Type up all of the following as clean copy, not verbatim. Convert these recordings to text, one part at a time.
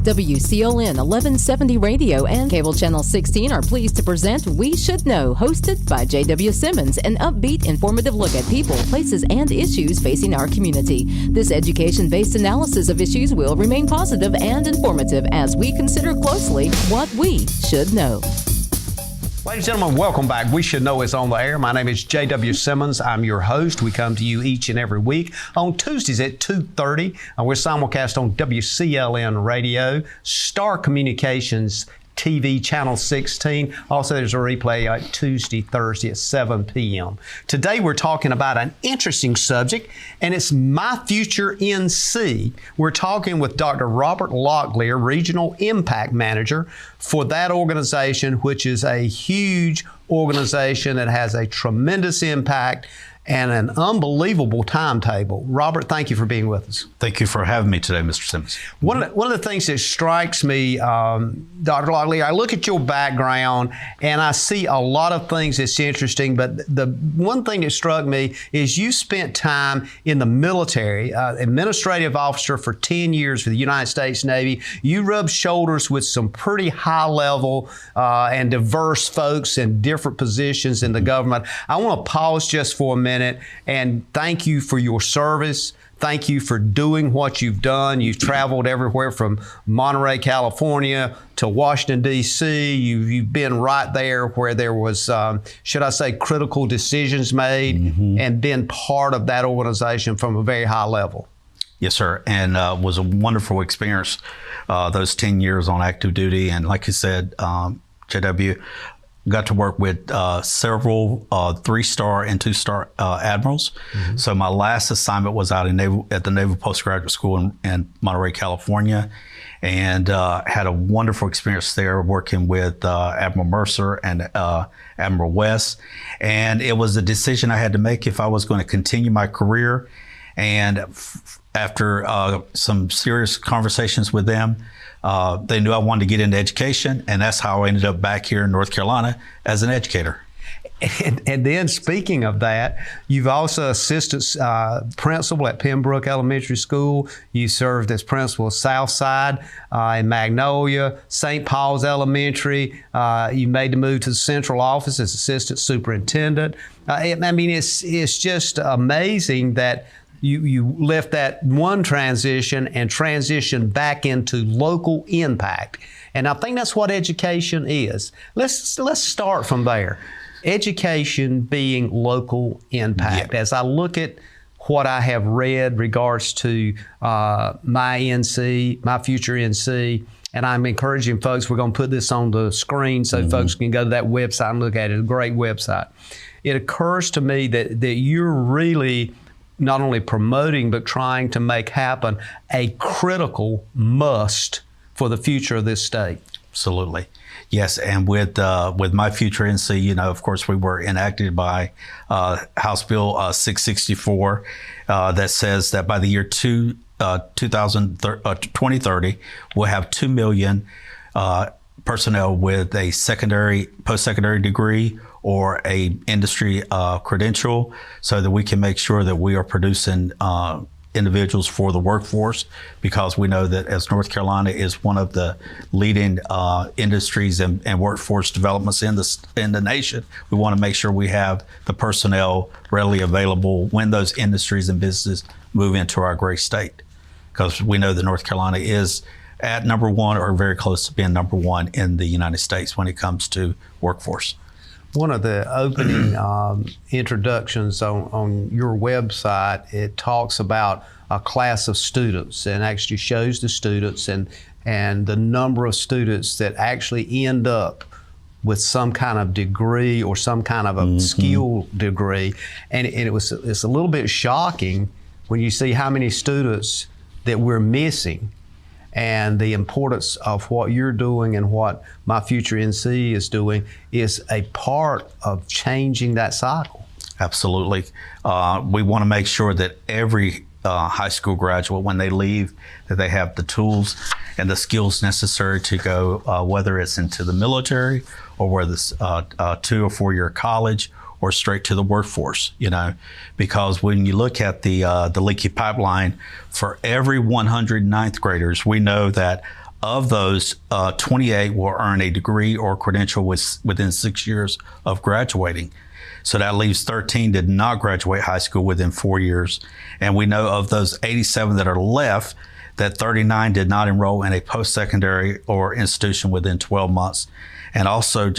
WCLN 1170 Radio and Cable Channel 16 are pleased to present We Should Know, hosted by J.W. Simmons, an upbeat, informative look at people, places, and issues facing our community. This education-based analysis of issues will remain positive and informative as we consider closely what we should know. Ladies and gentlemen, welcome back. We Should Know is on the air. My name is J.W. Simmons. I'm your host. We come to you each and every week on Tuesdays at 2:30. We're simulcast on WCLN Radio, Star Communications TV, Channel 16. Also, there's a replay Tuesday, Thursday at 7 p.m. Today, we're talking about an interesting subject, and it's My Future NC. We're talking with Dr. Robert Locklear, Regional Impact Manager for that organization, which is a huge organization that has a tremendous impact and an unbelievable timetable. Robert, thank you for being with us. Thank you for having me today, Mr. Simmons. One of the things that strikes me, Dr. Locklear, I look at your background and I see a lot of things that's interesting, but the one thing that struck me is you spent time in the military, administrative officer for 10 years for the United States Navy. You rubbed shoulders with some pretty high level and diverse folks in different positions in the government. I want to pause just for a minute and thank you for your service. Thank you for doing what you've done. You've traveled everywhere from Monterey, California to Washington, D.C. You've been right there where there was, should I say, critical decisions made and been part of that organization from a very high level. Yes, sir. And was a wonderful experience, those 10 years on active duty. And like you said, JW, got to work with several 3-star and 2-star admirals. So my last assignment was out at the Naval Postgraduate School in Monterey, California, and had a wonderful experience there working with Admiral Mercer and Admiral West. And it was a decision I had to make if I was going to continue my career. And after some serious conversations with them, they knew I wanted to get into education, and that's how I ended up back here in North Carolina as an educator. And then speaking of that, you've also assisted principal at Pembroke Elementary School. You served as principal at Southside in Magnolia, St. Paul's Elementary. You made the move to the central office as assistant superintendent. I mean, it's just amazing that you left that one transition and transitioned back into local impact. And I think that's what education is. Let's start from there. Education being local impact. Yeah. As I look at what I have read regards to my NC, my future NC, and I'm encouraging folks, we're going to put this on the screen so folks can go to that website and look at it. It's a great website. It occurs to me that you're really not only promoting, but trying to make happen a critical must for the future of this state. Absolutely. Yes, and with My Future NC, you know, of course, we were enacted by House Bill 664 that says that by the year 2030, we'll have 2 million personnel with a post-secondary degree or a industry credential, so that we can make sure that we are producing individuals for the workforce, because we know that as North Carolina is one of the leading industries and workforce developments in the nation, we want to make sure we have the personnel readily available when those industries and businesses move into our great state, because we know that North Carolina is at number one or very close to being number one in the United States when it comes to workforce. One of the opening introductions on your website, it talks about a class of students and actually shows the students and the number of students that actually end up with some kind of degree or some kind of a skill degree. And it's a little bit shocking when you see how many students that we're missing, and the importance of what you're doing and what My Future NC is doing is a part of changing that cycle. Absolutely. We want to make sure that every high school graduate, when they leave, that they have the tools and the skills necessary to go, whether it's into the military or whether it's 2 or 4 year college or straight to the workforce, because when you look at the leaky pipeline, for every 100 ninth graders, we know that of those, 28 will earn a degree or credential within 6 years of graduating. So that leaves 13 did not graduate high school within 4 years. And we know of those 87 that are left, that 39 did not enroll in a post-secondary or institution within 12 months. And also,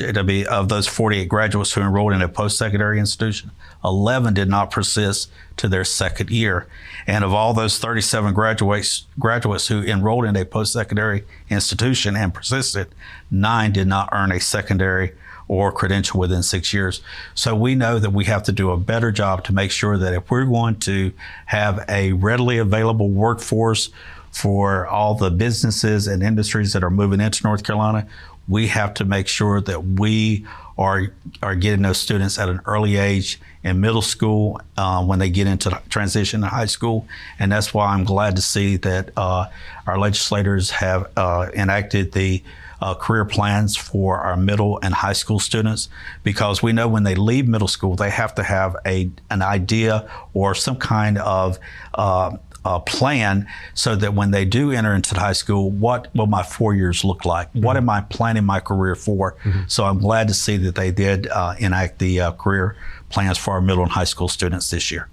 of those 48 graduates who enrolled in a post-secondary institution, 11 did not persist to their second year. And of all those 37 graduates who enrolled in a post-secondary institution and persisted, 9 did not earn a secondary or credential within 6 years. So we know that we have to do a better job to make sure that if we're going to have a readily available workforce for all the businesses and industries that are moving into North Carolina, we have to make sure that we are getting those students at an early age in middle school when they get into transition to high school. And that's why I'm glad to see that our legislators have enacted the career plans for our middle and high school students, because we know when they leave middle school, they have to have an idea or some kind of plan, so that when they do enter into high school, what will my 4 years look like? What am I planning my career for? So I'm glad to see that they did enact the career plans for our middle and high school students this year.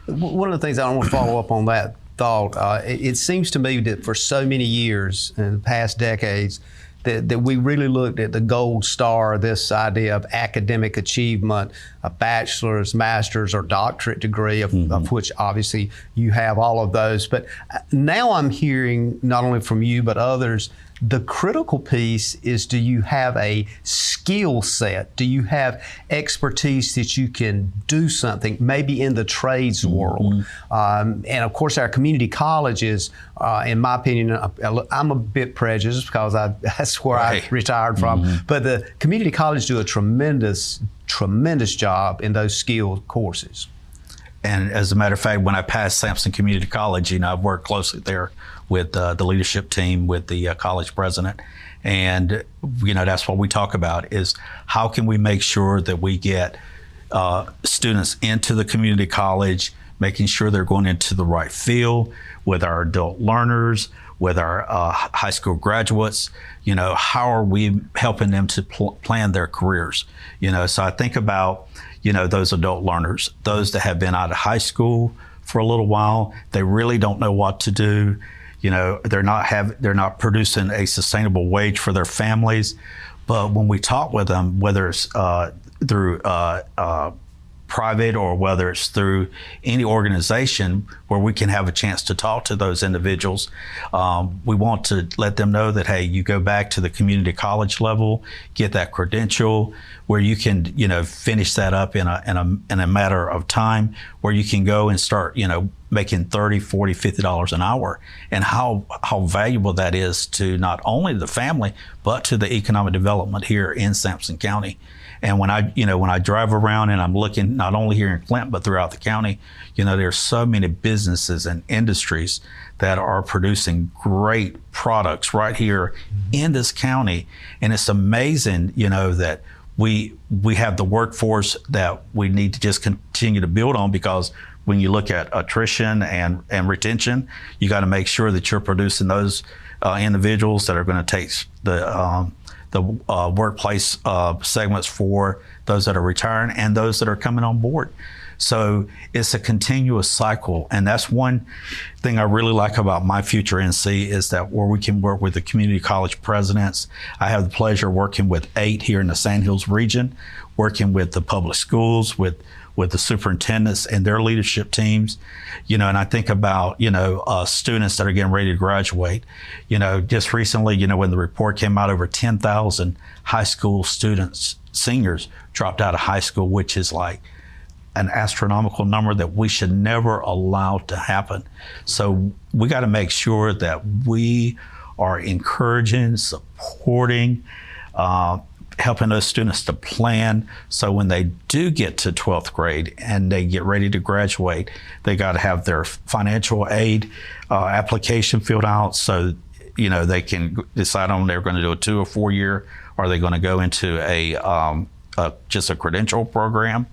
One of the things I want to follow up on that thought, it seems to me that for so many years in the past decades, that we really looked at the gold star, this idea of academic achievement, a bachelor's, master's, or doctorate degree, of which obviously you have all of those. But now I'm hearing, not only from you, but others, the critical piece is, do you have a skill set? Do you have expertise that you can do something, maybe in the trades world? And of course, our community colleges, in my opinion, I'm a bit prejudiced because that's where I retired from, but the community colleges do a tremendous job in those skilled courses. And as a matter of fact, when I passed Sampson Community College, I've worked closely there with the leadership team, with the college president. And, that's what we talk about, is how can we make sure that we get students into the community college, making sure they're going into the right field with our adult learners, with our high school graduates. How are we helping them to plan their careers? So I think about, those adult learners, those that have been out of high school for a little while. They really don't know what to do. They're not producing a sustainable wage for their families. But when we talk with them, whether it's through private or whether it's through any organization where we can have a chance to talk to those individuals, we want to let them know that, hey, you go back to the community college level, get that credential where you can, finish that up in a matter of time, where you can go and start, making $30, $40, $50 an hour, and how valuable that is to not only the family, but to the economic development here in Sampson County. And when I drive around and I'm looking not only here in Clinton, but throughout the county, there's so many businesses and industries that are producing great products right here in this county. And it's amazing, that we have the workforce that we need to just continue to build on, because when you look at attrition and retention, you got to make sure that you're producing those individuals that are going to take the workplace segments for those that are retiring and those that are coming on board. So it's a continuous cycle. And that's one thing I really like about my future NC, is that where we can work with the community college presidents. I have the pleasure of working with 8 here in the Sandhills region, working with the public schools, with the superintendents and their leadership teams, and I think about, students that are getting ready to graduate. Just recently, when the report came out, over 10,000 high school students, seniors, dropped out of high school, which is like an astronomical number that we should never allow to happen. So we got to make sure that we are encouraging, supporting, helping those students to plan, so when they do get to 12th grade and they get ready to graduate, they got to have their financial aid application filled out, so they can decide on they're going to do a 2 or 4 year, or are they going to go into just a credential program,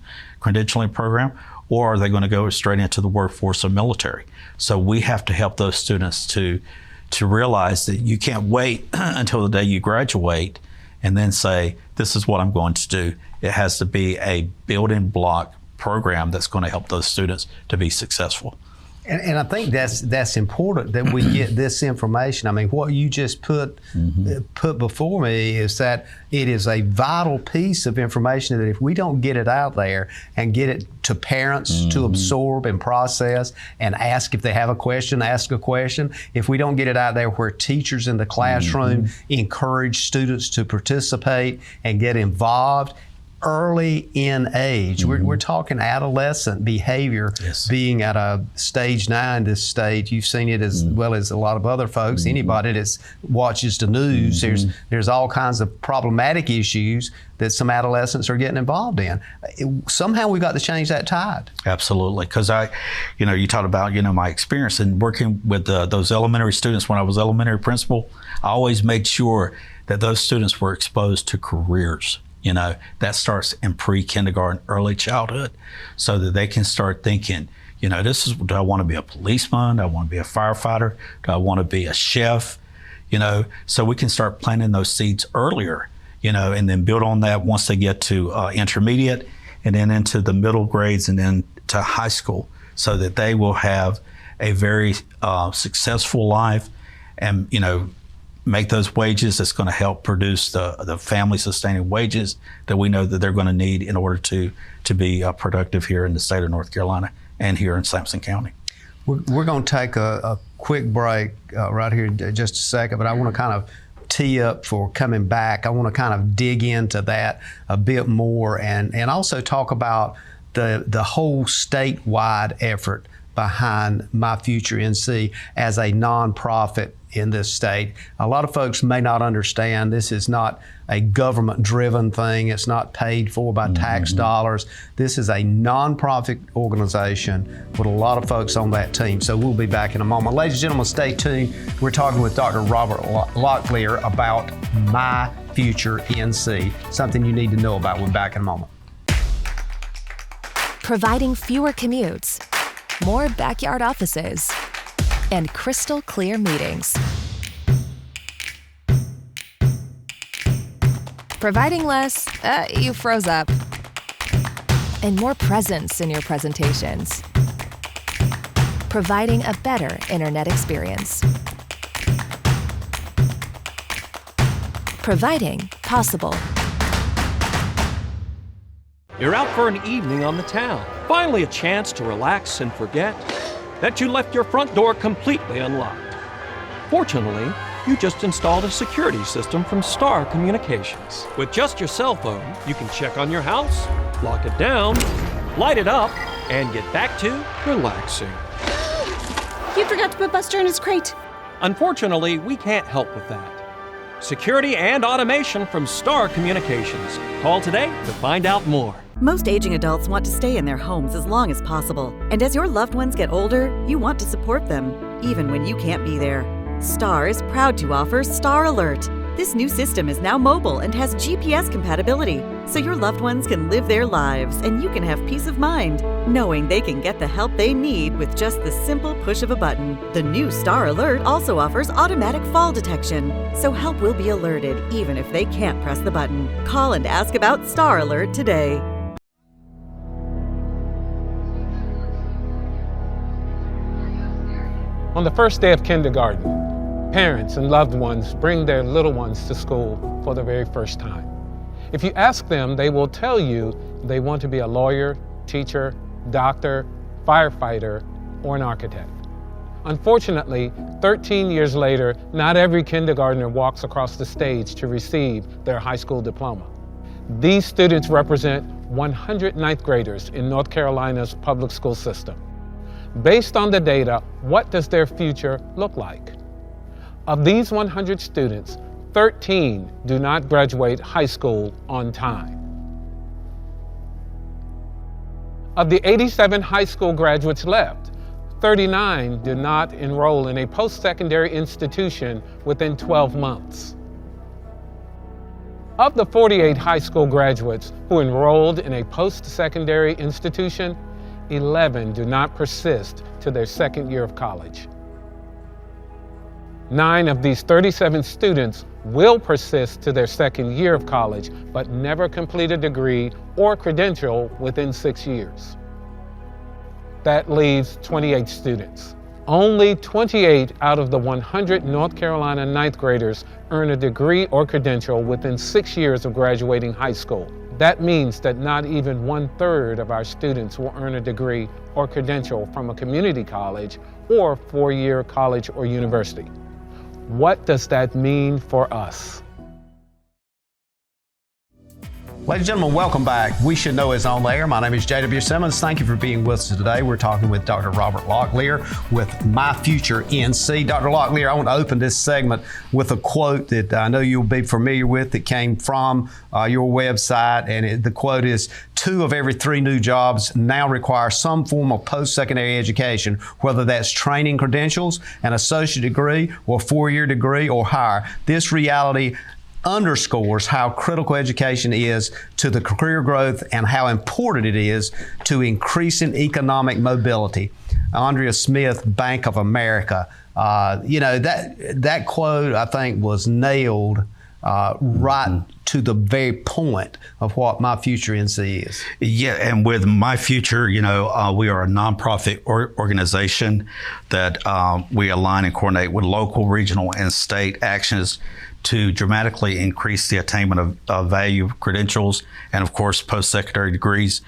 credentialing program, or are they going to go straight into the workforce or military? So we have to help those students to realize that you can't wait until the day you graduate and then say, this is what I'm going to do. It has to be a building block program that's going to help those students to be successful. And I think that's important that we get this information. I mean, what you just put before me is that it is a vital piece of information that if we don't get it out there and get it to parents to absorb and process and ask if they have a question, ask a question. If we don't get it out there where teachers in the classroom encourage students to participate and get involved, early in age. We're talking adolescent behavior being at a stage 9, this stage. You've seen it as well as a lot of other folks. Anybody that watches the news, there's all kinds of problematic issues that some adolescents are getting involved in. Somehow we've got to change that tide. Absolutely, because you talked about, my experience in working with those elementary students when I was elementary principal. I always made sure that those students were exposed to careers. That starts in pre-kindergarten, early childhood, so that they can start thinking, do I want to be a policeman? Do I want to be a firefighter? Do I want to be a chef? So we can start planting those seeds earlier, and then build on that once they get to intermediate and then into the middle grades and then to high school, so that they will have a very successful life and, make those wages that's going to help produce the family sustaining wages that we know that they're going to need in order to be productive here in the state of North Carolina and here in Sampson County. We're going to take a quick break right here in just a second, but I want to kind of tee up for coming back. I want to kind of dig into that a bit more and also talk about the whole statewide effort behind My Future NC as a nonprofit in this state. A lot of folks may not understand this is not a government-driven thing. It's not paid for by tax dollars. This is a nonprofit organization with a lot of folks on that team. So we'll be back in a moment. Ladies and gentlemen, stay tuned. We're talking with Dr. Robert Locklear about My Future NC, something you need to know about. We're back in a moment. Providing fewer commutes, more backyard offices, and crystal clear meetings. Providing less, you froze up, and more presence in your presentations. Providing a better internet experience. Providing possible. You're out for an evening on the town. Finally a chance to relax and forget that you left your front door completely unlocked. Fortunately, you just installed a security system from Star Communications. With just your cell phone, you can check on your house, lock it down, light it up, and get back to relaxing. You forgot to put Buster in his crate. Unfortunately, we can't help with that. Security and automation from Star Communications. Call today to find out more. Most aging adults want to stay in their homes as long as possible. And as your loved ones get older, you want to support them, even when you can't be there. Star is proud to offer Star Alert. This new system is now mobile and has GPS compatibility, so your loved ones can live their lives and you can have peace of mind, knowing they can get the help they need with just the simple push of a button. The new Star Alert also offers automatic fall detection, so help will be alerted even if they can't press the button. Call and ask about Star Alert today. On the first day of kindergarten, parents and loved ones bring their little ones to school for the very first time. If you ask them, they will tell you they want to be a lawyer, teacher, doctor, firefighter, or an architect. Unfortunately, 13 years later, not every kindergartner walks across the stage to receive their high school diploma. These students represent 100 ninth graders in North Carolina's public school system. Based on the data, what does their future look like? Of these 100 students, 13 do not graduate high school on time. Of the 87 high school graduates left, 39 do not enroll in a post-secondary institution within 12 months. Of the 48 high school graduates who enrolled in a post-secondary institution, 11 do not persist to their second year of college. 9 of these 37 students will persist to their second year of college, but never complete a degree or credential within 6 years. That leaves 28 students. Only 28 out of the 100 North Carolina ninth graders earn a degree or credential within 6 years of graduating high school. That means that not even 1/3 of our students will earn a degree or credential from a community college or 4-year college or university. What does that mean for us? Ladies and gentlemen, welcome back. We Should Know is on the air. My name is J.W. Simmons. Thank you for being with us today. We're talking with Dr. Robert Locklear with My Future NC. Dr. Locklear, I want to open this segment with a quote that I know you'll be familiar with that came from your website. And the quote is, 2 of every 3 new jobs now require some form of post-secondary education, whether that's training credentials, an associate degree, or 4-year degree or higher. This reality underscores how critical education is to the career growth and how important it is to increasing economic mobility. Andrea Smith, Bank of America. That quote, I think, was nailed right to the very point of what My Future NC is. Yeah, and with My Future, we are a nonprofit organization that we align and coordinate with local, regional, and state actions to dramatically increase the attainment of value credentials and, of course, post-secondary degrees.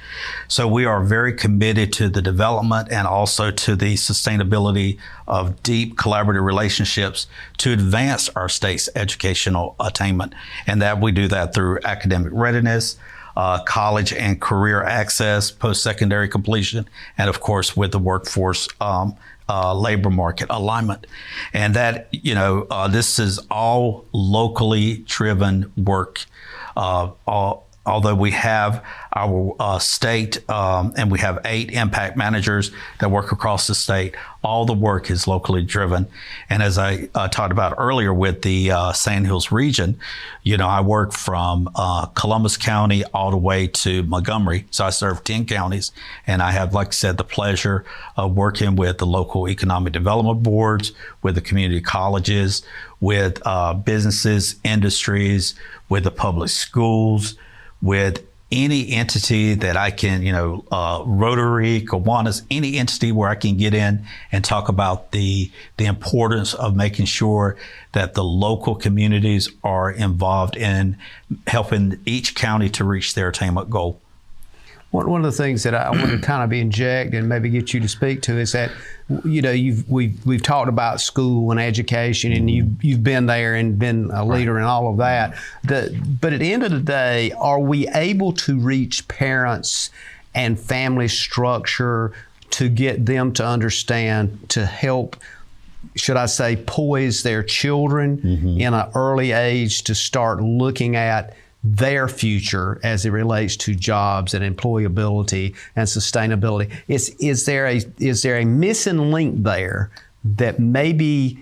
So we are very committed to the development and also to the sustainability of deep collaborative relationships to advance our state's educational attainment. And that we do that through academic readiness, college and career access, post-secondary completion, and, of course, with the workforce labor market alignment. And that, this is all locally driven work. Although we have our state and we have 8 impact managers that work across the state, all the work is locally driven. And as I talked about earlier with the Sandhills region, I work from Columbus County all the way to Montgomery. So I serve 10 counties, and I have, like I said, the pleasure of working with the local economic development boards, with the community colleges, with businesses, industries, with the public schools, with any entity that I can, Rotary, Kiwanis, any entity where I can get in and talk about the importance of making sure that the local communities are involved in helping each county to reach their attainment goal. One of the things that I want to kind of inject and maybe get you to speak to is that, we've talked about school and education, and you've been there and been a leader in all of that. But at the end of the day, are we able to reach parents and family structure to get them to understand, to help, should I say, poise their children in an early age to start looking at their future as it relates to jobs and employability and sustainability? Is there a missing link there that maybe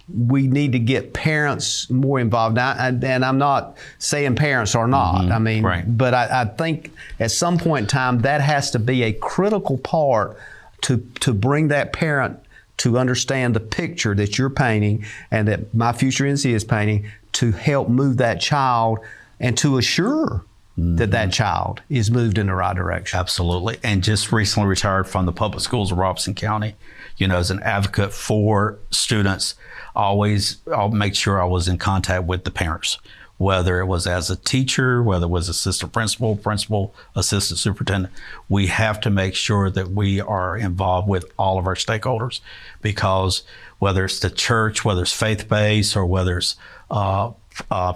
we need to get parents more involved? Now, and I'm not saying parents are not. I mean, but I think at some point in time that has to be a critical part to bring that parent to understand the picture that you're painting and that My Future NC is painting, to help move that child and to assure that child is moved in the right direction. Absolutely. And just recently retired from the public schools of Robeson County, as an advocate for students, I'll make sure I was in contact with the parents, whether it was as a teacher, whether it was assistant principal, assistant superintendent. We have to make sure that we are involved with all of our stakeholders, because whether it's the church, whether it's faith-based, or whether it's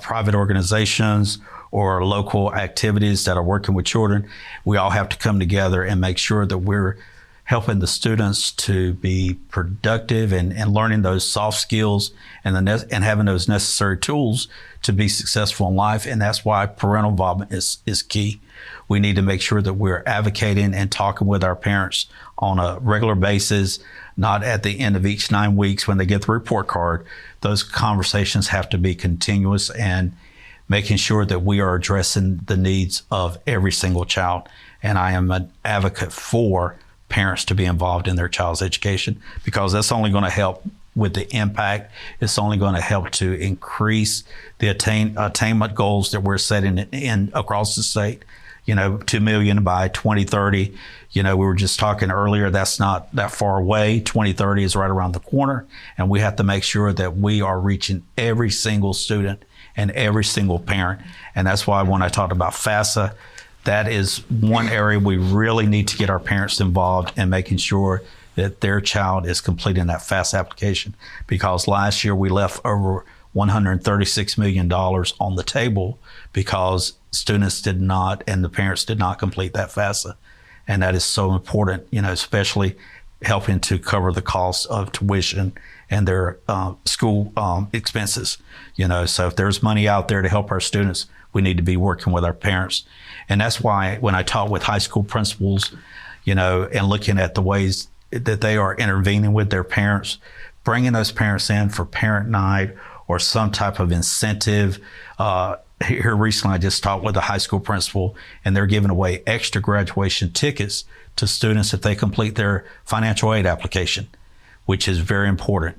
private organizations or local activities that are working with children, we all have to come together and make sure that we're helping the students to be productive and learning those soft skills and having those necessary tools to be successful in life. And that's why parental involvement is key. We need to make sure that we're advocating and talking with our parents on a regular basis, not at the end of each 9 weeks when they get the report card. Those conversations have to be continuous, and making sure that we are addressing the needs of every single child. And I am an advocate for parents to be involved in their child's education, because that's only going to help with the impact. It's only going to help to increase the attainment goals that we're setting in across the state. 2 million by 2030. We were just talking earlier, that's not that far away. 2030 is right around the corner, and we have to make sure that we are reaching every single student and every single parent. And that's why when I talked about FAFSA, that is one area we really need to get our parents involved in, making sure that their child is completing that FAFSA application. Because last year we left over $136 million on the table because students did not, and the parents did not complete that FAFSA. And that is so important, especially helping to cover the cost of tuition and their school expenses. So if there's money out there to help our students, we need to be working with our parents. And that's why when I talk with high school principals, and looking at the ways that they are intervening with their parents, bringing those parents in for parent night or some type of incentive. Here recently, I just talked with a high school principal, and they're giving away extra graduation tickets to students if they complete their financial aid application, which is very important,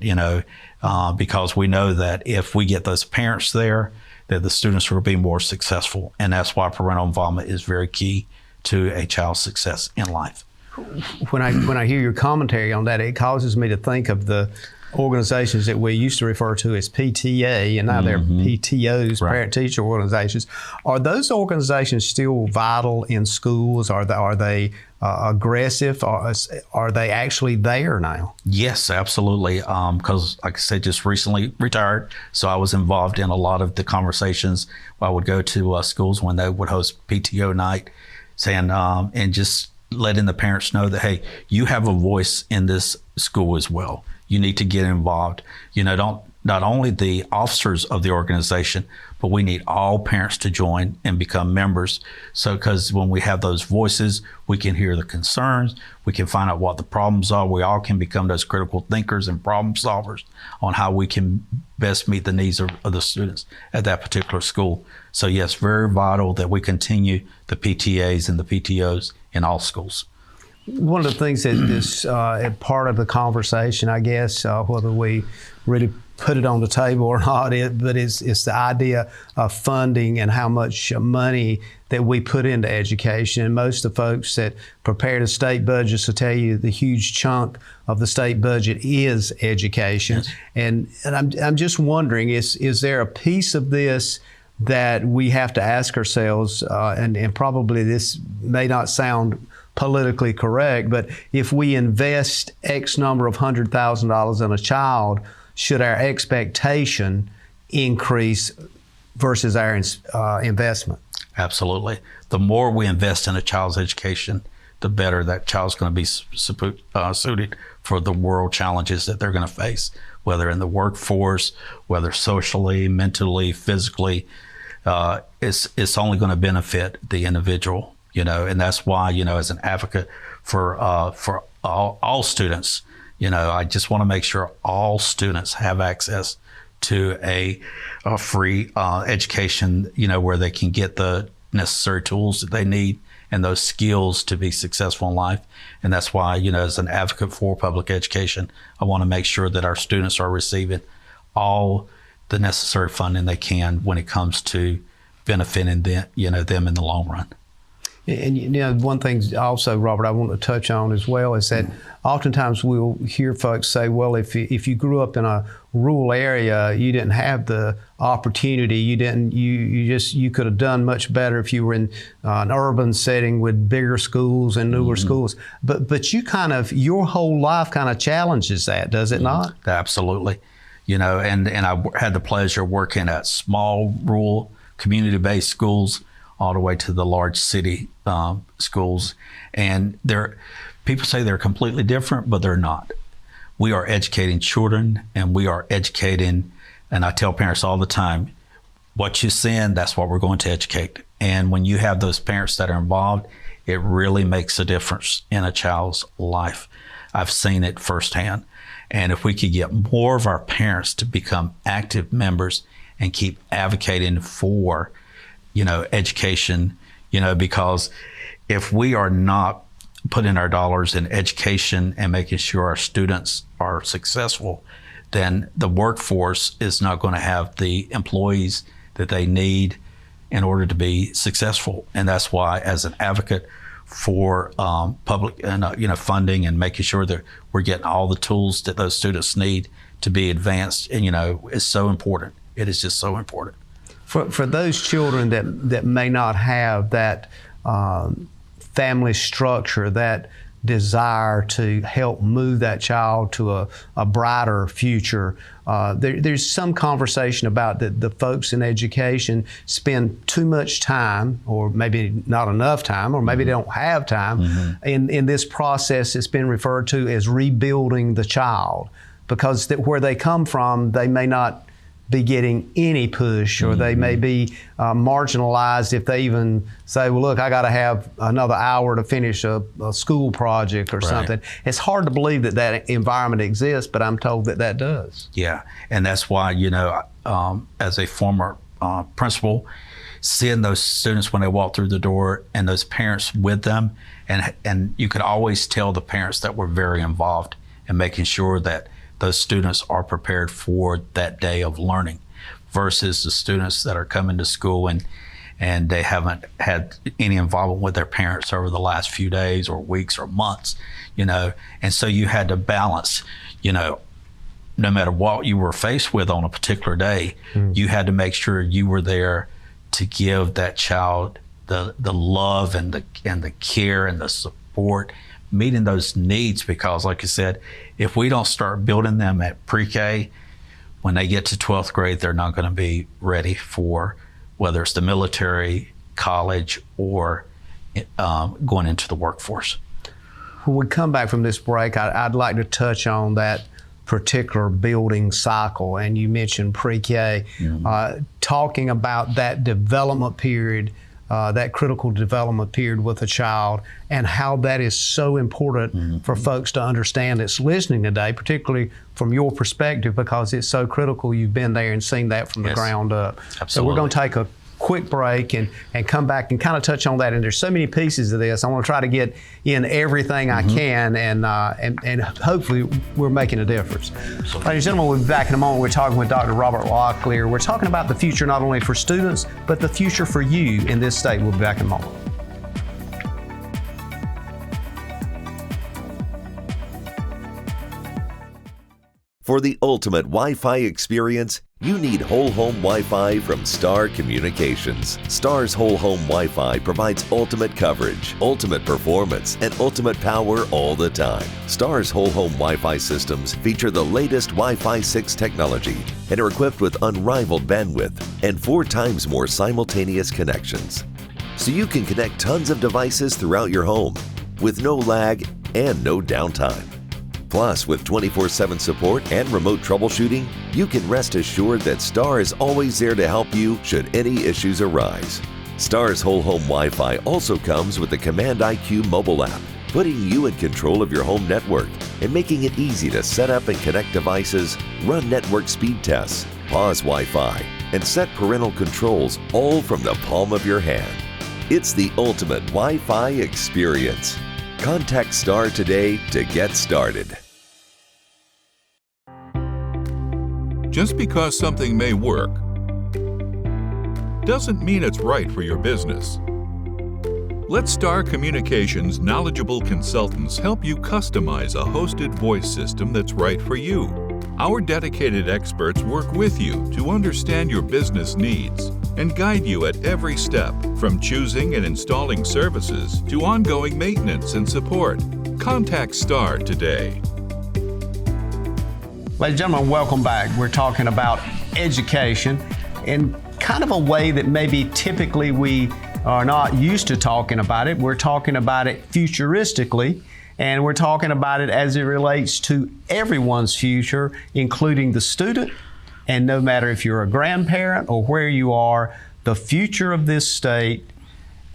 because we know that if we get those parents there, that the students will be more successful. And that's why parental involvement is very key to a child's success in life. When I hear your commentary on that, it causes me to think of the organizations that we used to refer to as PTA, and now they're PTOs, Right. parent-teacher organizations. Are those organizations still vital in schools? Are they aggressive? Are they actually there now? Yes, absolutely. Because, like I said, just recently retired, so I was involved in a lot of the conversations. I would go to schools when they would host PTO night, saying and just letting the parents know that, hey, you have a voice in this school as well. You need to get involved. Not only the officers of the organization, but we need all parents to join and become members. So, because when we have those voices, we can hear the concerns, we can find out what the problems are. We all can become those critical thinkers and problem solvers on how we can best meet the needs of the students at that particular school. So yes, very vital that we continue the PTAs and the PTOs in all schools. One of the things that is part of the conversation, I guess, whether we really put it on the table or not, but it's the idea of funding and how much money that we put into education. And most of the folks that prepare the state budgets will tell you the huge chunk of the state budget is education. Yes. And I'm just wondering, is there a piece of this that we have to ask ourselves, and probably this may not sound politically correct, but if we invest X number of $100,000 in a child, should our expectation increase versus our investment? Absolutely. The more we invest in a child's education, the better that child's going to be suited for the world challenges that they're going to face, whether in the workforce, whether socially, mentally, physically. It's only going to benefit the individual, and that's why, as an advocate for all students, I just want to make sure all students have access to a free education, where they can get the necessary tools that they need and those skills to be successful in life. And that's why, as an advocate for public education, I want to make sure that our students are receiving all the necessary funding they can when it comes to benefiting them, them in the long run. And one thing also, Robert, I want to touch on as well is that oftentimes we'll hear folks say, well, if you grew up in a rural area, you didn't have the opportunity. You could have done much better if you were in an urban setting with bigger schools and newer schools. But you your whole life kind of challenges that, does it not? Absolutely. And I had the pleasure of working at small, rural, community-based schools all the way to the large city schools. And people say they're completely different, but they're not. We are educating children, and we are educating, and I tell parents all the time, what you send, that's what we're going to educate. And when you have those parents that are involved, it really makes a difference in a child's life. I've seen it firsthand. And if we could get more of our parents to become active members and keep advocating for, education, because if we are not putting our dollars in education and making sure our students are successful, then the workforce is not going to have the employees that they need in order to be successful. And that's why, as an advocate for public and funding and making sure that we're getting all the tools that those students need to be advanced, and is so important. It is just so important. For those children that may not have that family structure, that desire to help move that child to a brighter future, there's some conversation about that the folks in education spend too much time, or maybe not enough time, or maybe they don't have time in this process. It's been referred to as rebuilding the child, because where they come from, they may not be getting any push, or they may be marginalized if they even say, well, look, I got to have another hour to finish a school project or something. It's hard to believe that environment exists, but I'm told that does. Yeah, and that's why, as a former principal, seeing those students when they walk through the door and those parents with them, and you could always tell the parents that were very involved in making sure that those students are prepared for that day of learning, versus the students that are coming to school and they haven't had any involvement with their parents over the last few days or weeks or months, and so you had to balance, no matter what you were faced with on a particular day, you had to make sure you were there to give that child the love and the care and the support, meeting those needs, because like I said, if we don't start building them at pre-K, when they get to 12th grade, they're not going to be ready for whether it's the military, college, or going into the workforce. When we come back from this break, I'd like to touch on that particular building cycle, and you mentioned pre-K, talking about that development period, that critical development period with a child, and how that is so important for folks to understand that's listening today, particularly from your perspective, because it's so critical. You've been there and seen that from the ground up. Absolutely. So we're going to take a quick break and come back and kind of touch on that. And there's so many pieces of this. I want to try to get in everything I can, and hopefully we're making a difference. Ladies and gentlemen, we'll be back in a moment. We're talking with Dr. Robert Locklear. We're talking about the future not only for students, but the future for you in this state. We'll be back in a moment. For the ultimate Wi-Fi experience, you need whole home Wi-Fi from Star Communications. Star's whole home Wi-Fi provides ultimate coverage, ultimate performance, and ultimate power all the time. Star's whole home Wi-Fi systems feature the latest Wi-Fi 6 technology and are equipped with unrivaled bandwidth and 4 times more simultaneous connections. So you can connect tons of devices throughout your home with no lag and no downtime. Plus, with 24/7 support and remote troubleshooting, you can rest assured that Star is always there to help you should any issues arise. Star's whole home Wi-Fi also comes with the Command IQ mobile app, putting you in control of your home network and making it easy to set up and connect devices, run network speed tests, pause Wi-Fi, and set parental controls all from the palm of your hand. It's the ultimate Wi-Fi experience. Contact Star today to get started. Just because something may work doesn't mean it's right for your business. Let Star Communications' knowledgeable consultants help you customize a hosted voice system that's right for you. Our dedicated experts work with you to understand your business needs and guide you at every step, from choosing and installing services to ongoing maintenance and support. Contact Star today. Ladies and gentlemen, welcome back. We're talking about education in kind of a way that maybe typically we are not used to talking about it. We're talking about it futuristically, and we're talking about it as it relates to everyone's future, including the student. And no matter if you're a grandparent or where you are, the future of this state,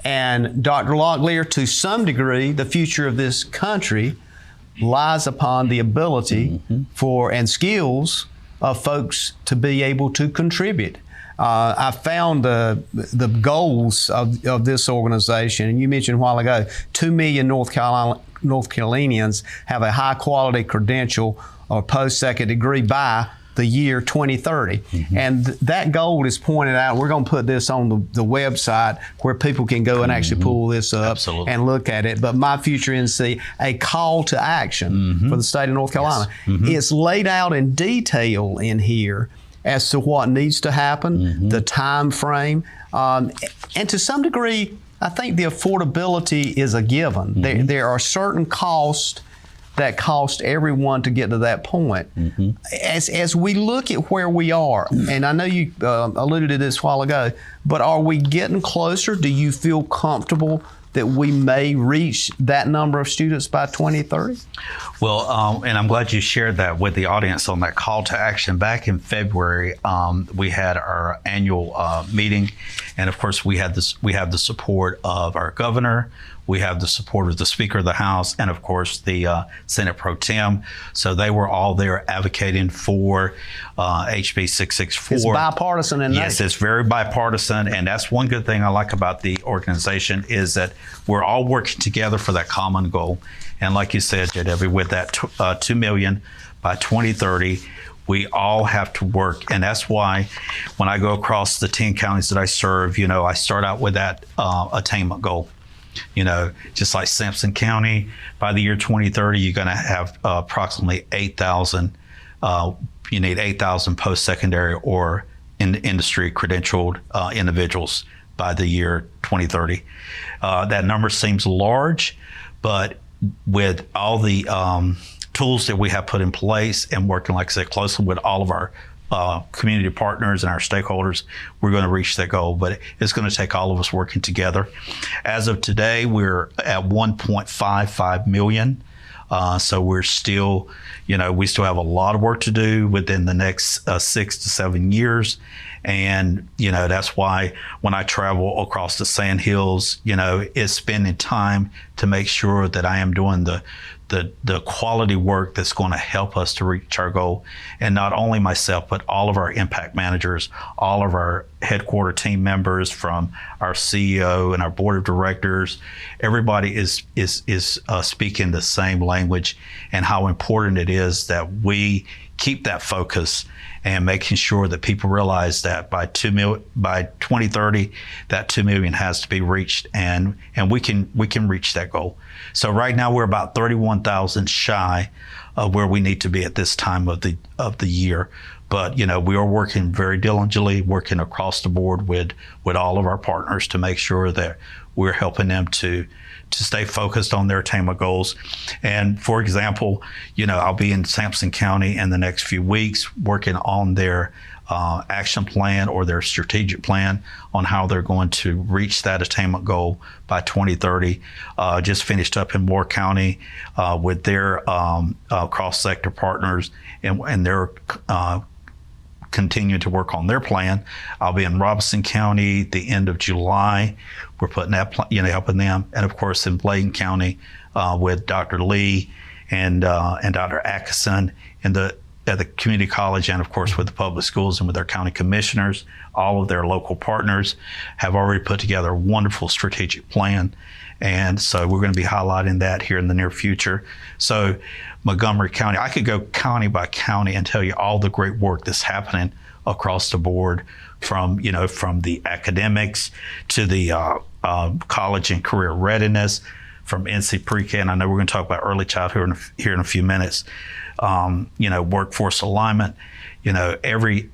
and Dr. Locklear, to some degree, the future of this country, lies upon the ability for and skills of folks to be able to contribute. I found the goals of this organization, and you mentioned a while ago, 2 million North Carolinians have a high quality credential or post-second degree by the year 2030. And that goal is pointed out. We're going to put this on the website where people can go and actually pull this up and look at it. But My Future NC, a call to action for the state of North Carolina. It's laid out in detail in here as to what needs to happen, the time frame, and to some degree, I think the affordability is a given. There are certain costs that cost everyone to get to that point. As we look at where we are, and I know you alluded to this a while ago, but are we getting closer? Do you feel comfortable that we may reach that number of students by 2030? Well, and I'm glad you shared that with the audience on that call to action. Back in February, we had our annual meeting, and of course we have the support of our governor. We have the support of the Speaker of the House and, of course, the Senate Pro Tem. So they were all there advocating for HB 664. It's bipartisan in nature. Yes, it's very bipartisan, and that's one good thing I like about the organization is that we're all working together for that common goal. And like you said, JW, with that 2 million by 2030, we all have to work. And that's why when I go across the 10 counties that I serve, I start out with that attainment goal. Just like Sampson County, by the year 2030, you're going to have approximately 8,000. You need 8,000 post-secondary or industry credentialed individuals by the year 2030. That number seems large, but with all the tools that we have put in place and working, like I said, closely with all of our community partners and our stakeholders, we're going to reach that goal, but it's going to take all of us working together. As of today, we're at 1.55 million. So we're still, we still have a lot of work to do within the next 6 to 7 years. And, that's why when I travel across the Sand Hills, it's spending time to make sure that I am doing the quality work that's going to help us to reach our goal. And not only myself, but all of our impact managers, all of our headquarter team members, from our CEO and our board of directors, everybody is speaking the same language, and how important it is that we keep that focus and making sure that people realize that by 2030, that 2 million has to be reached, and we can reach that goal. So right now we're about 31,000 shy of where we need to be at this time of the year. But we are working very diligently, working across the board with all of our partners to make sure that we're helping them to stay focused on their attainment goals. And for example, I'll be in Sampson County in the next few weeks working on their action plan or their strategic plan on how they're going to reach that attainment goal by 2030. Just finished up in Moore County with their cross-sector partners, and they're continuing to work on their plan. I'll be in Robeson County the end of July. We're putting that, helping them, and of course in Bladen County with Dr. Lee and Dr. Atkinson at the community college, and of course with the public schools and with their county commissioners. All of their local partners have already put together a wonderful strategic plan, and so we're going to be highlighting that here in the near future. So Montgomery County, I could go county by county and tell you all the great work that's happening across the board, from the academics to the college and career readiness, from NC Pre-K, and I know we're going to talk about early childhood here in a few minutes. Workforce alignment. Every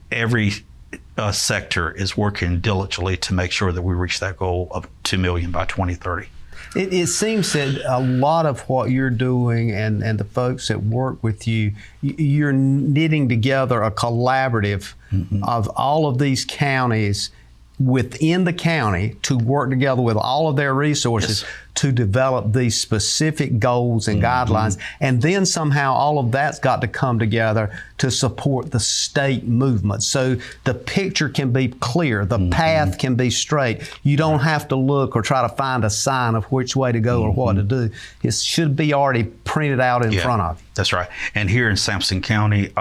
sector is working diligently to make sure that we reach that goal of 2 million by 2030. It seems that a lot of what you're doing and the folks that work with you, you're knitting together a collaborative of all of these counties within the county to work together with all of their resources to develop these specific goals and guidelines. And then somehow all of that's got to come together to support the state movement. So the picture can be clear, the path can be straight. You don't have to look or try to find a sign of which way to go or what to do. It should be already printed out in front of you. That's right. And here in Sampson County,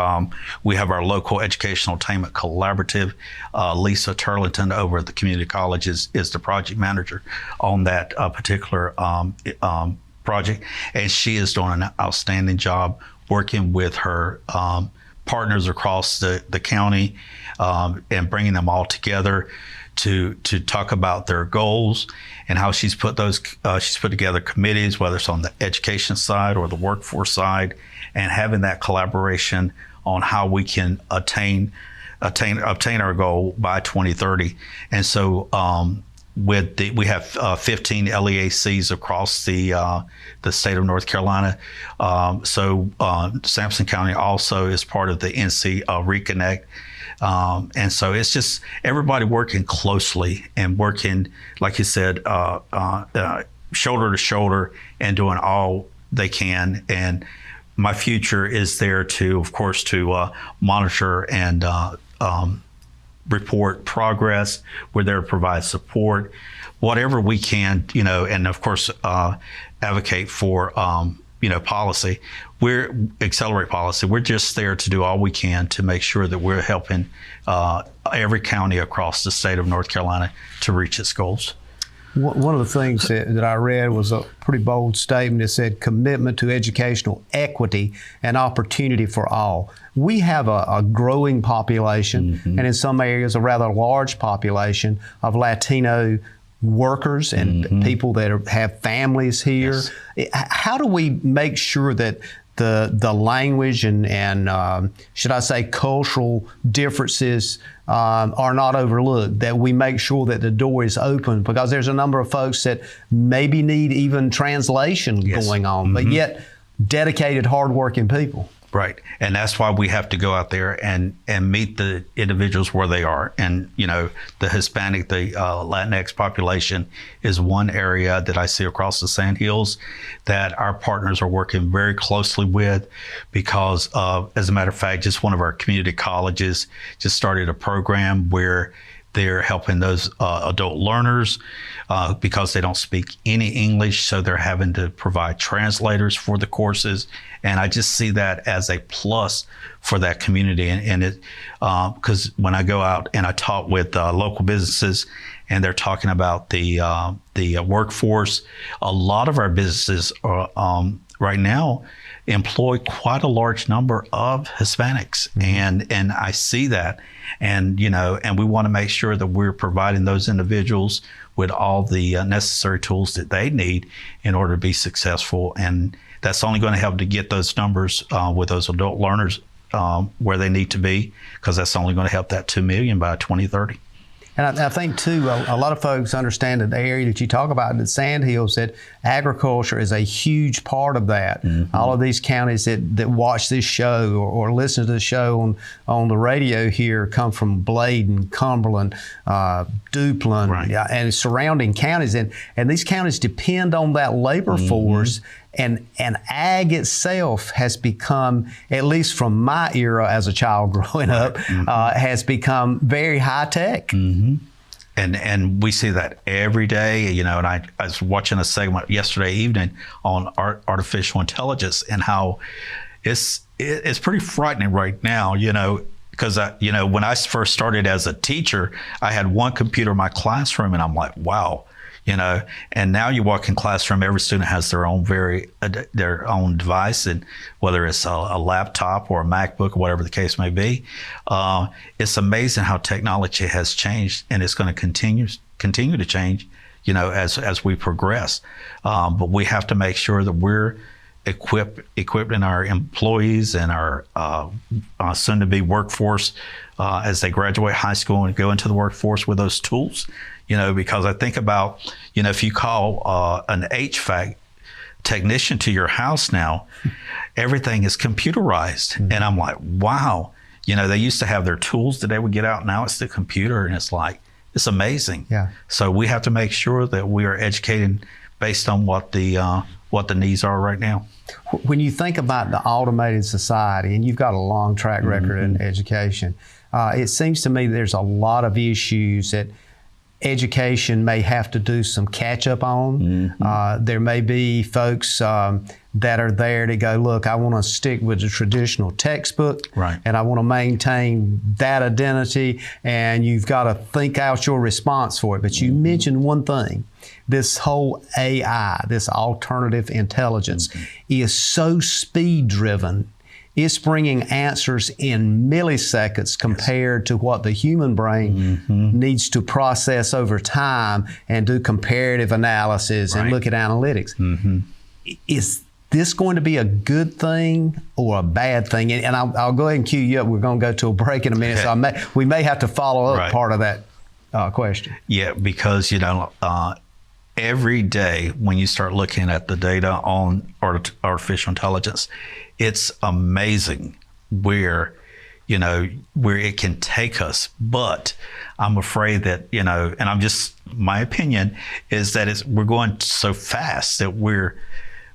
we have our local educational attainment collaborative. Lisa Turlington over at the community college is the project manager on that particular project. And she is doing an outstanding job working with her partners across the county and bringing them all together to talk about their goals and how she's put together committees, whether it's on the education side or the workforce side, and having that collaboration on how we can obtain our goal by 2030. And so we have 15 LEACs across the state of North Carolina. So Sampson County also is part of the NC Reconnect. And so it's just everybody working closely and working, like you said, shoulder to shoulder and doing all they can. And my future is there to, of course, to monitor and report progress. We're there to provide support, whatever we can, and of course, advocate for, policy. We're accelerate policy. We're just there to do all we can to make sure that we're helping every county across the state of North Carolina to reach its goals. One of the things that I read was a pretty bold statement that said commitment to educational equity and opportunity for all. We have a growing population, and in some areas a rather large population of Latino workers and people that have families here. Yes. How do we make sure that the language and should I say cultural differences are not overlooked, that we make sure that the door is open, because there's a number of folks that maybe need even translation going on, but yet dedicated, hardworking people. Right. And that's why we have to go out there and meet the individuals where they are. And, the Hispanic, the Latinx population is one area that I see across the Sandhills that our partners are working very closely with, because as a matter of fact, just one of our community colleges just started a program where they're helping those adult learners because they don't speak any English, so they're having to provide translators for the courses. And I just see that as a plus for that community. And it, because when I go out and I talk with local businesses and they're talking about the workforce, a lot of our businesses are, right now employ quite a large number of Hispanics. And I see that. And, and we want to make sure that we're providing those individuals with all the necessary tools that they need in order to be successful. And that's only going to help to get those numbers with those adult learners where they need to be, because that's only going to help that 2 million by 2030. And I think, too, a lot of folks understand that the area that you talk about in the Sandhills, that agriculture is a huge part of that. All of these counties that watch this show or listen to the show on the radio here come from Bladen, Cumberland, Duplin, and surrounding counties. And these counties depend on that labor force. And ag itself has become, at least from my era as a child growing up, has become very high tech. And we see that every day, and I was watching a segment yesterday evening on artificial intelligence and how it's pretty frightening right now, because when I first started as a teacher, I had one computer in my classroom and I'm like, wow. And now you walk in classroom, every student has their own device, and whether it's a laptop or a MacBook or whatever the case may be, it's amazing how technology has changed, and it's going to continue to change, as we progress. But we have to make sure that we're equipping our employees and our soon-to-be workforce as they graduate high school and go into the workforce with those tools. Because I think about, if you call an HVAC technician to your house now, everything is computerized. And I'm like, wow, they used to have their tools that they would get out. Now it's the computer, and it's amazing. Yeah. So we have to make sure that we are educating based on what the needs are right now. When you think about the automated society, and you've got a long track record in education, it seems to me there's a lot of issues that education may have to do some catch up on. There may be folks that are there to go, look, I want to stick with the traditional textbook, and I want to maintain that identity, and you've got to think out your response for it. But you mentioned one thing. This whole AI, this alternative intelligence, is so speed driven. It's bringing answers in milliseconds compared to what the human brain needs to process over time and do comparative analysis and look at analytics. Is this going to be a good thing or a bad thing? And I'll go ahead and cue you up. We're going to go to a break in a minute, so we may have to follow up part of that question. Yeah, because, every day when you start looking at the data on artificial intelligence, it's amazing where it can take us. But I'm afraid that, my opinion is that we're going so fast that we're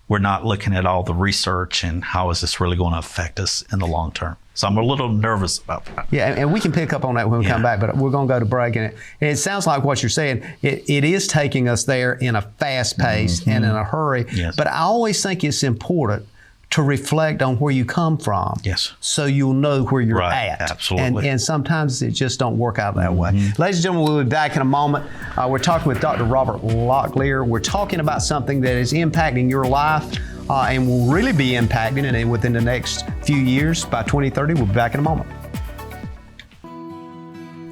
not looking at all the research and how is this really going to affect us in the long term. So I'm a little nervous about that. Yeah, and we can pick up on that when we come back, but we're going to go to break. And it sounds like what you're saying, it is taking us there in a fast pace and in a hurry. But I always think it's important to reflect on where you come from. So you'll know where you're at. Absolutely. And sometimes it just don't work out that way. Ladies and gentlemen, we'll be back in a moment. We're talking with Dr. Robert Locklear. We're talking about something that is impacting your life and will really be impacting it within the next few years. By 2030, we'll be back in a moment.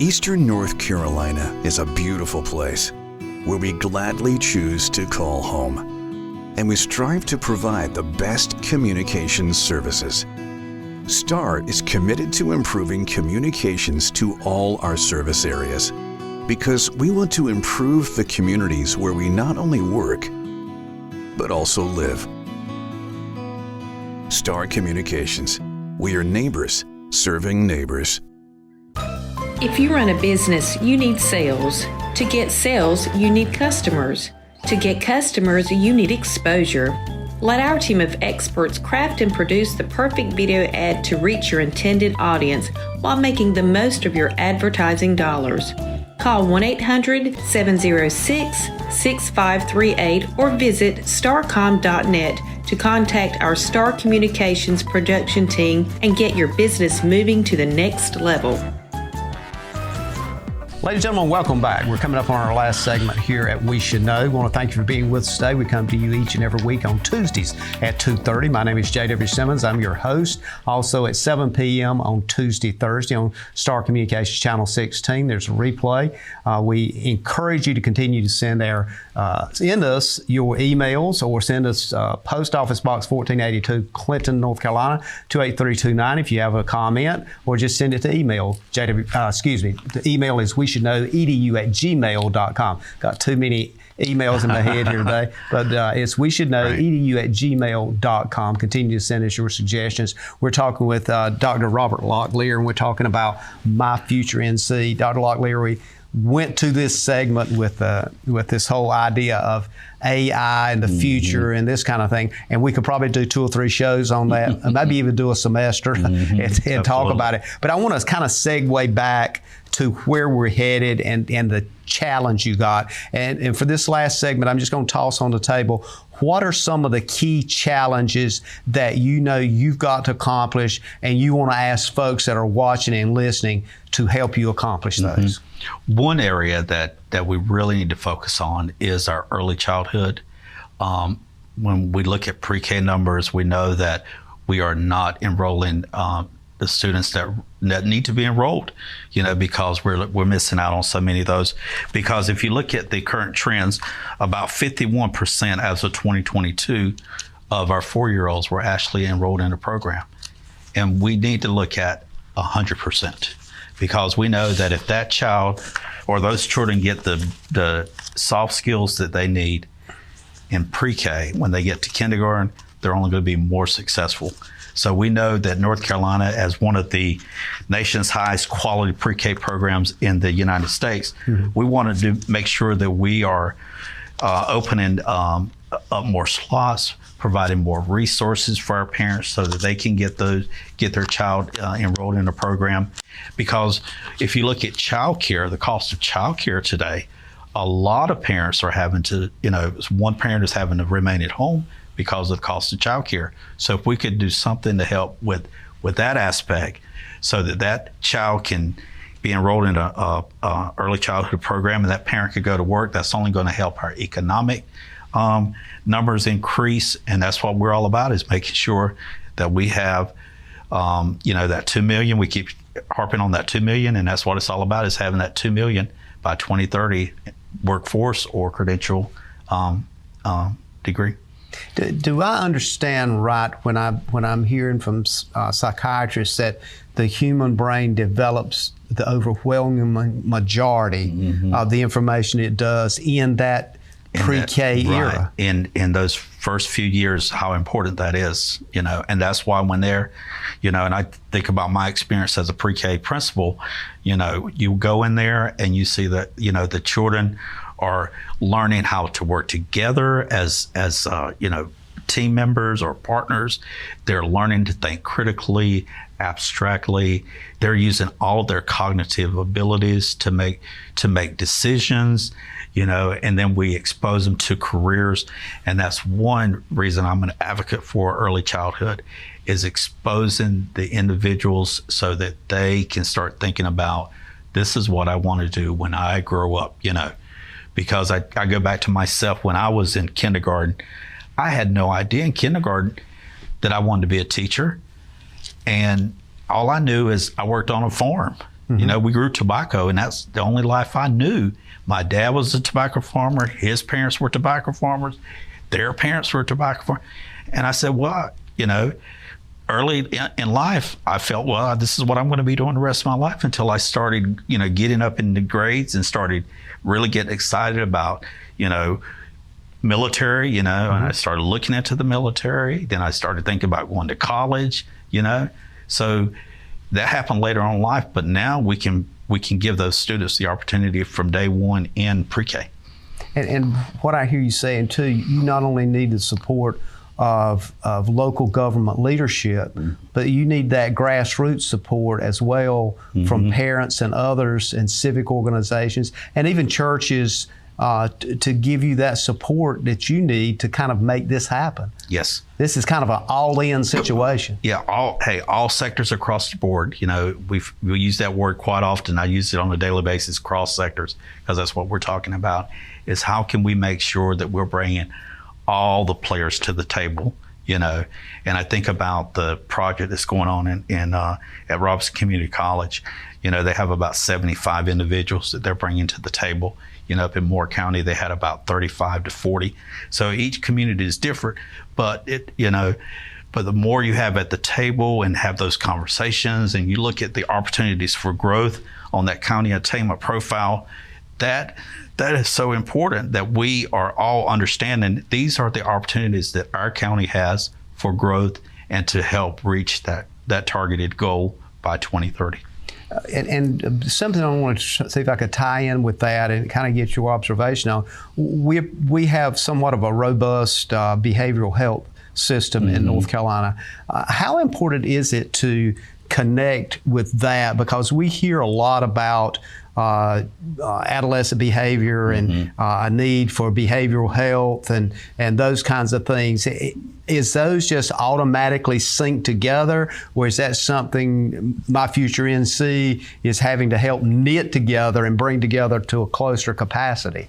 Eastern North Carolina is a beautiful place where we gladly choose to call home. And we strive to provide the best communications services. STAR is committed to improving communications to all our service areas because we want to improve the communities where we not only work, but also live. STAR Communications. We are neighbors serving neighbors. If you run a business, you need sales. To get sales, you need customers. To get customers, you need exposure. Let our team of experts craft and produce the perfect video ad to reach your intended audience while making the most of your advertising dollars. Call 1-800-706-6538 or visit starcom.net to contact our STAR Communications production team and get your business moving to the next level. Ladies and gentlemen, welcome back. We're coming up on our last segment here at We Should Know. We want to thank you for being with us today. We come to you each and every week on Tuesdays at 2:30. My name is J.W. Simmons. I'm your host. Also at 7 p.m. on Tuesday, Thursday on Star Communications Channel 16. There's a replay. We encourage you to continue to send us your emails or send us Post Office Box 1482, Clinton, North Carolina, 28329 if you have a comment, or just send it to email. The email is weshouldknow.edu@gmail.com. Got too many emails in my head here today, but it's weshouldknow.edu@gmail.com. Continue to send us your suggestions. We're talking with Dr. Robert Locklear, and we're talking about My Future NC. Dr. Locklear, we went to this segment with this whole idea of AI and the future and this kind of thing, and we could probably do 2 or 3 shows on that, maybe even do a semester and talk about it. But I want to kind of segue back to where we're headed and the challenge you got. And for this last segment, I'm just going to toss on the table, what are some of the key challenges that you know you've got to accomplish and you want to ask folks that are watching and listening to help you accomplish those? One area that we really need to focus on is our early childhood. When we look at pre-K numbers, we know that we are not enrolling the students that need to be enrolled, because we're missing out on so many of those. Because if you look at the current trends, about 51% as of 2022 of our 4-year-olds were actually enrolled in a program. And we need to look at 100%, because we know that if that child or those children get the soft skills that they need in pre-K, when they get to kindergarten, they're only going to be more successful. So we know that North Carolina, as one of the nation's highest quality pre-K programs in the United States, we wanted to make sure that we are opening up more slots, providing more resources for our parents so that they can get their child enrolled in a program. Because if you look at childcare, the cost of childcare today, a lot of parents are having to, one parent is having to remain at home because of the cost of childcare. So if we could do something to help with that aspect, so that child can be enrolled in a early childhood program and that parent could go to work, that's only going to help our economic numbers increase. And that's what we're all about, is making sure that we have, that 2 million. We keep harping on that 2 million, and that's what it's all about, is having that 2 million by 2030 workforce or credential degree. Do I understand right when I'm hearing from psychiatrists that the human brain develops the overwhelming majority of the information it does in that pre-K era? Right. In those first few years, how important that is, and that's why when they're, and I think about my experience as a pre-K principal, you go in there and you see that, the children are learning how to work together as team members or partners. They're learning to think critically, abstractly. They're using all of their cognitive abilities to make decisions, and then we expose them to careers. And that's one reason I'm an advocate for early childhood, is exposing the individuals so that they can start thinking about, this is what I want to do when I grow up, Because I go back to myself when I was in kindergarten. I had no idea in kindergarten that I wanted to be a teacher. And all I knew is I worked on a farm. We grew tobacco, and that's the only life I knew. My dad was a tobacco farmer. His parents were tobacco farmers. Their parents were tobacco farmers. And I said, well, early in life, I felt, well, this is what I'm going to be doing the rest of my life, until I started, getting up in the grades and started really getting excited about, military, and I started looking into the military. Then I started thinking about going to college, So that happened later on in life, but now we can give those students the opportunity from day one in pre-K. And what I hear you saying too, you not only need the support of local government leadership, but you need that grassroots support as well from parents and others and civic organizations and even churches to give you that support that you need to kind of make this happen. Yes. This is kind of an all-in situation. Yeah, all sectors across the board. We use that word quite often. I use it on a daily basis, cross sectors, because that's what we're talking about, is how can we make sure that we're bringing all the players to the table, and I think about the project that's going on at Robinson Community College. They have about 75 individuals that they're bringing to the table. Up in Moore County, they had about 35 to 40. So each community is different, but but the more you have at the table and have those conversations, and you look at the opportunities for growth on that county attainment profile, that is so important, that we are all understanding these are the opportunities that our county has for growth and to help reach that targeted goal by 2030. And something I want to see if I could tie in with that and kind of get your observation on. We have somewhat of a robust behavioral health system in North Carolina. How important is it to connect with that? Because we hear a lot about adolescent behavior and a need for behavioral health and those kinds of things. Is those just automatically synced together, or is that something My Future NC is having to help knit together and bring together to a closer capacity?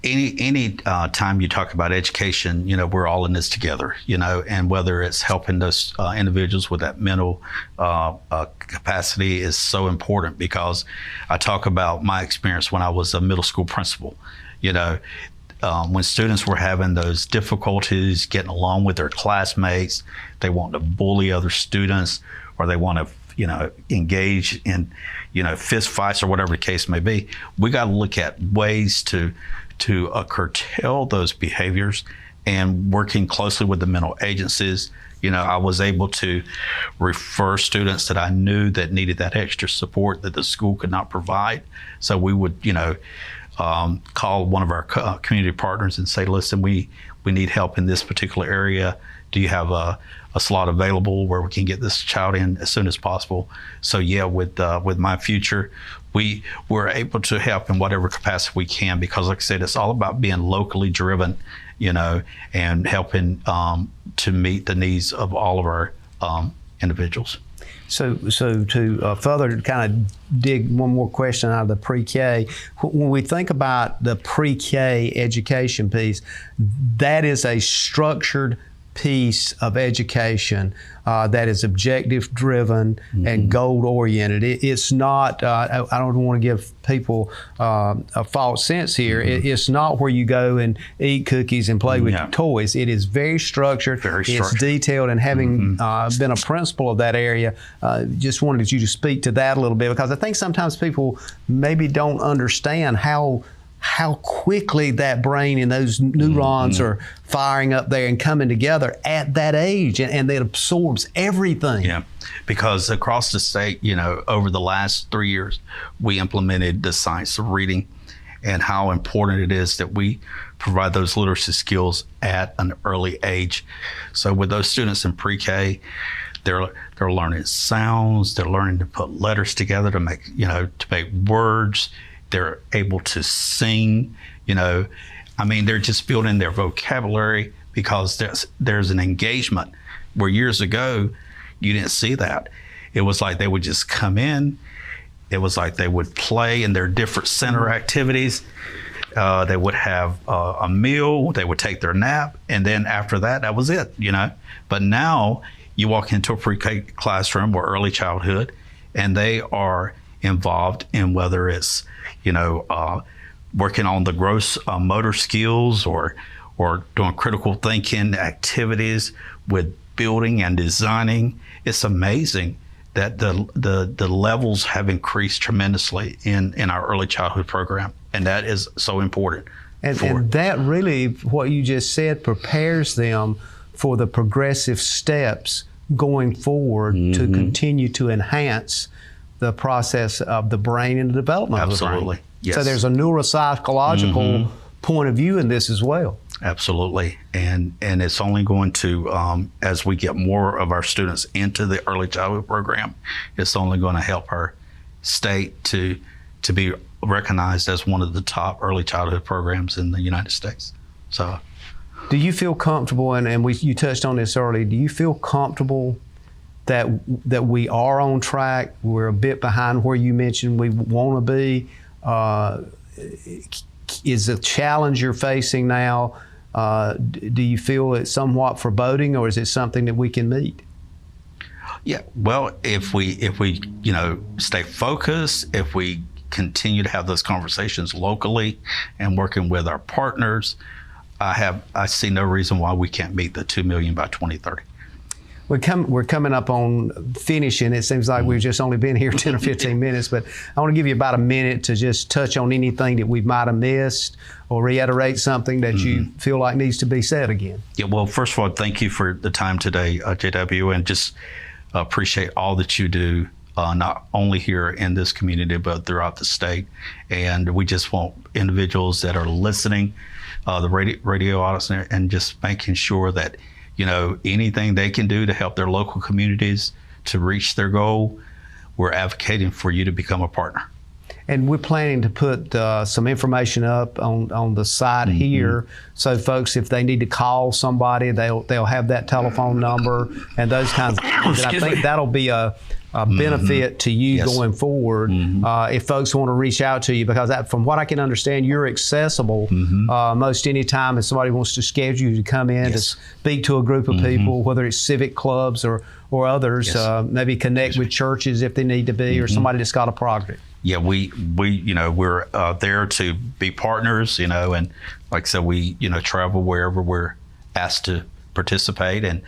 Any time you talk about education, we're all in this together, and whether it's helping those individuals with that mental capacity is so important, because I talk about my experience when I was a middle school principal. When students were having those difficulties getting along with their classmates, they want to bully other students, or they want to engage in fist fights or whatever the case may be. We got to look at ways to curtail those behaviors, and working closely with the mental agencies. I was able to refer students that I knew that needed that extra support that the school could not provide. So we would, call one of our community partners and say, listen, we need help in this particular area. Do you have a slot available where we can get this child in as soon as possible? So yeah, with My Future, we're able to help in whatever capacity we can, because like I said, it's all about being locally driven, and helping to meet the needs of all of our individuals. So to further kind of dig one more question out of the pre-K, when we think about the pre-K education piece, that is a structured piece of education that is objective driven and goal oriented. It's not, I don't want to give people a false sense here. It's not where you go and eat cookies and play with toys. It is very structured. It's detailed, and having been a principal of that area, just wanted you to speak to that a little bit, because I think sometimes people maybe don't understand how quickly that brain and those neurons are firing up there and coming together at that age, and it absorbs everything. Yeah, because across the state, over the last 3 years, we implemented the science of reading, and how important it is that we provide those literacy skills at an early age. So with those students in pre-K, they're learning sounds, they're learning to put letters together to make words. They're able to sing, they're just building their vocabulary, because there's an engagement where years ago you didn't see that. It was like they would just come in. It was like they would play in their different center activities. They would have a meal, they would take their nap, and then after that was it, But now you walk into a pre-K classroom or early childhood, and they are involved in whether it's working on the gross motor skills or doing critical thinking activities with building and designing. It's amazing that the levels have increased tremendously in our early childhood program, and that is so important. And that really, what you just said, prepares them for the progressive steps going forward to continue to enhance the process of the brain and the development of the brain. Absolutely, yes. So there's a neuropsychological point of view in this as well. Absolutely, and it's only going to, as we get more of our students into the early childhood program, it's only going to help our state to be recognized as one of the top early childhood programs in the United States. So, do you feel comfortable, and you touched on this earlier, do you feel comfortable that we are on track? We're a bit behind where you mentioned we want to be. Is the challenge you're facing now, do you feel it's somewhat foreboding, or is it something that we can meet? Yeah, well, if we stay focused, if we continue to have those conversations locally and working with our partners, I see no reason why we can't meet the 2 million by 2030. We're coming up on finishing. It seems like we've just only been here 10 or 15 minutes, but I want to give you about a minute to just touch on anything that we might have missed, or reiterate something that you feel like needs to be said again. Yeah, well, first of all, thank you for the time today, JW, and just appreciate all that you do, not only here in this community, but throughout the state. And we just want individuals that are listening, the radio audience, and just making sure that anything they can do to help their local communities to reach their goal, we're advocating for you to become a partner. And we're planning to put some information up on the site here, so folks, if they need to call somebody, they'll have that telephone number and those kinds of things. And I think that'll be a benefit to you going forward if folks want to reach out to you, because from what I can understand, you're accessible most any time if somebody wants to schedule you to come in to speak to a group of people, whether it's civic clubs or others, maybe connect with churches if they need to be, or somebody that's got a project. Yeah, we're there to be partners, and like I said, we travel wherever we're asked to participate, and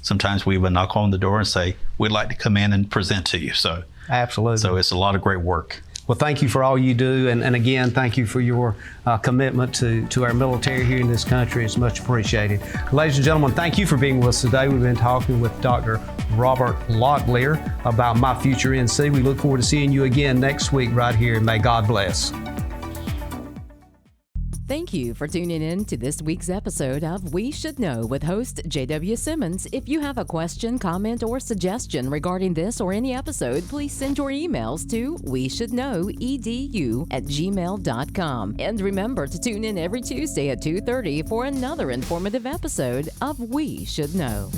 sometimes we would knock on the door and say, we'd like to come in and present to you. So absolutely. So it's a lot of great work. Well, thank you for all you do, and again, thank you for your commitment to our military here in this country. It's much appreciated. Ladies and gentlemen, thank you for being with us today. We've been talking with Dr. Robert Locklear about My Future NC. We look forward to seeing you again next week right here, and may God bless. Thank you for tuning in to this week's episode of We Should Know with host J.W. Simmons. If you have a question, comment, or suggestion regarding this or any episode, please send your emails to weshouldknowedu@gmail.com. And remember to tune in every Tuesday at 2:30 for another informative episode of We Should Know.